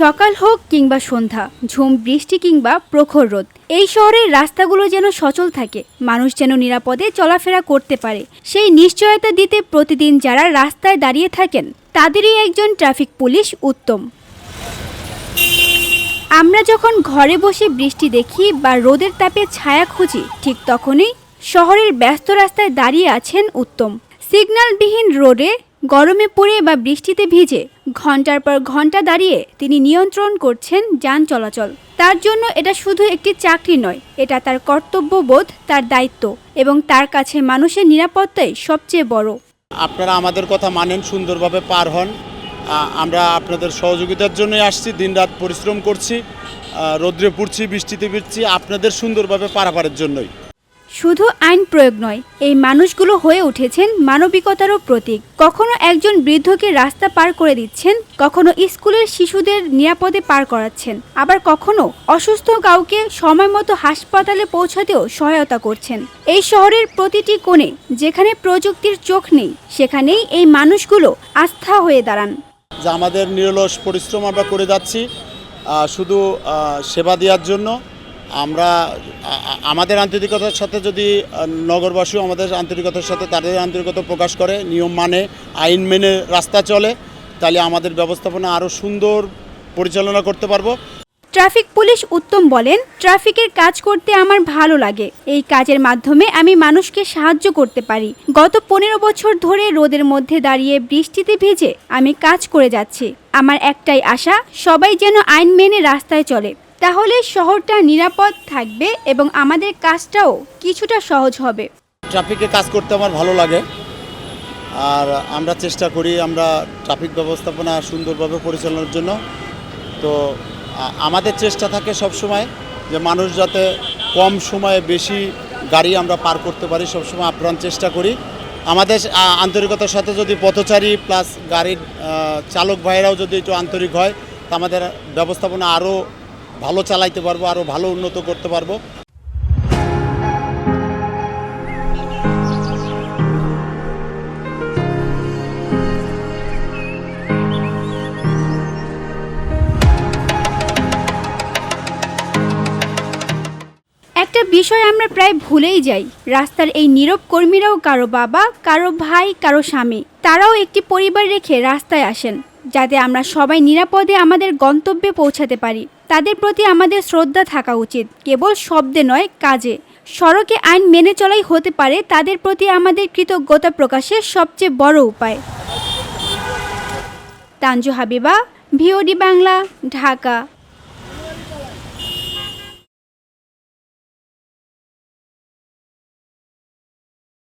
সকাল হোক কিংবা সন্ধ্যা, ঝুম বৃষ্টি কিংবা প্রখর রোদ, এই শহরের রাস্তাগুলো যেন সচল থাকে, মানুষ যেন নিরাপদে চলাফেরা করতে পারে। সেই নিশ্চয়তা দিতে প্রতিদিন যারা রাস্তায় দাঁড়িয়ে থাকেন তাদেরই একজন ট্রাফিক পুলিশ উত্তম। আমরা যখন ঘরে বসে বৃষ্টি দেখি বা রোদের তাপে ছায়া খুঁজি, ঠিক তখনই শহরের ব্যস্ত রাস্তায় দাঁড়িয়ে আছেন উত্তম। সিগন্যালবিহীন রোডে গরমে পড়ে বা বৃষ্টিতে ভিজে ঘন্টার পর ঘন্টা দাঁড়িয়ে তিনি নিয়ন্ত্রণ করছেন যান চলাচল। তার জন্য এটা শুধু একটি চাকরি নয়, এটা তার কর্তব্যবোধ, তার দায়িত্ব, এবং তার কাছে মানুষের নিরাপত্তাই সবচেয়ে বড়। আপনারা আমাদের কথা মানেন, সুন্দরভাবে পার হন। আমরা আপনাদের সহযোগিতার জন্যই আসছি, দিনরাত পরিশ্রম করছি, রৌদ্রে পুড়ছি, বৃষ্টিতে ভিজছি, আপনাদের সুন্দরভাবে পারাপারের জন্যই। শুধু আইন প্রয়োগ নয়, এই মানুষগুলো হয়ে উঠেছেন মানবিকতারও প্রতীক। কখনো একজন বৃদ্ধকে রাস্তা পার করে দিচ্ছেন, কখনো স্কুলের শিশুদের নিরাপদে পার করাচ্ছেন, আবার কখনো অসুস্থ কাউকে সময় মতো হাসপাতালে পৌঁছাতেও সহায়তা করছেন। এই শহরের প্রতিটি কোণে যেখানে প্রযুক্তির চোখ নেই, সেখানেই এই মানুষগুলো আস্থা হয়ে দাঁড়ান। যে আমাদের নিরলস পরিশ্রম আমরা করে যাচ্ছি শুধু সেবা দেওয়ার জন্য। আমরা আমাদের আন্তরিকতার সাথে যদি নগরবাসীও আমাদের আন্তরিকতার সাথে তাদের আন্তরিকতা প্রকাশ করে, নিয়ম মানে, আইন মেনে রাস্তা চলে, তাহলে আমাদের ব্যবস্থাপনা আরও সুন্দর পরিচালনা করতে পারবো। ট্রাফিক পুলিশ উত্তম বলেন, ট্রাফিকের কাজ করতে আমার ভালো লাগে। এই কাজের মাধ্যমে আমি মানুষকে সাহায্য করতে পারি। গত 15 বছর ধরে রোদের মধ্যে দাঁড়িয়ে বৃষ্টিতে ভিজে আমি কাজ করে যাচ্ছি। আমার একটাই আশা, সবাই যেন আইন মেনে রাস্তায় চলে, তাহলে শহরটা নিরাপদ থাকবে এবং আমাদের কাজটাও কিছুটা সহজ হবে। ট্রাফিকে কাজ করতে আমার ভালো লাগে, আর আমরা চেষ্টা করি আমরা ট্রাফিক ব্যবস্থাপনা সুন্দরভাবে পরিচালনার জন্য। তো আমাদের চেষ্টা থাকে সবসময় যে মানুষ যাতে কম সময়ে বেশি গাড়ি আমরা পার করতে পারি, সবসময় আপ্রাণ চেষ্টা করি। আমাদের আন্তরিকতার সাথে যদি পথচারী প্লাস গাড়ির চালক ভাইয়েরাও যদি একটু আন্তরিক হয়, তা আমাদের ব্যবস্থাপনা আরও ভালো চালাইতে পারবো, আরও ভালো উন্নত করতে পারবো। একটা বিষয় আমরা প্রায় ভুলেই যাই, রাস্তার এই নীরব কর্মীরাও কারো বাবা, কারো ভাই, কারো স্বামী। তারাও একটি পরিবার রেখে রাস্তায় আসেন যাতে আমরা সবাই নিরাপদে আমাদের গন্তব্যে পৌঁছাতে পারি। তাদের প্রতি আমাদের শ্রদ্ধা থাকা উচিত, কেবল শব্দে নয়, কাজে। সড়কে আইন মেনে চলাই হতে পারে তাদের প্রতি আমাদের কৃতজ্ঞতা প্রকাশের সবচেয়ে বড় উপায়। তানজু হাবিবা, ভিওডি বাংলা, ঢাকা।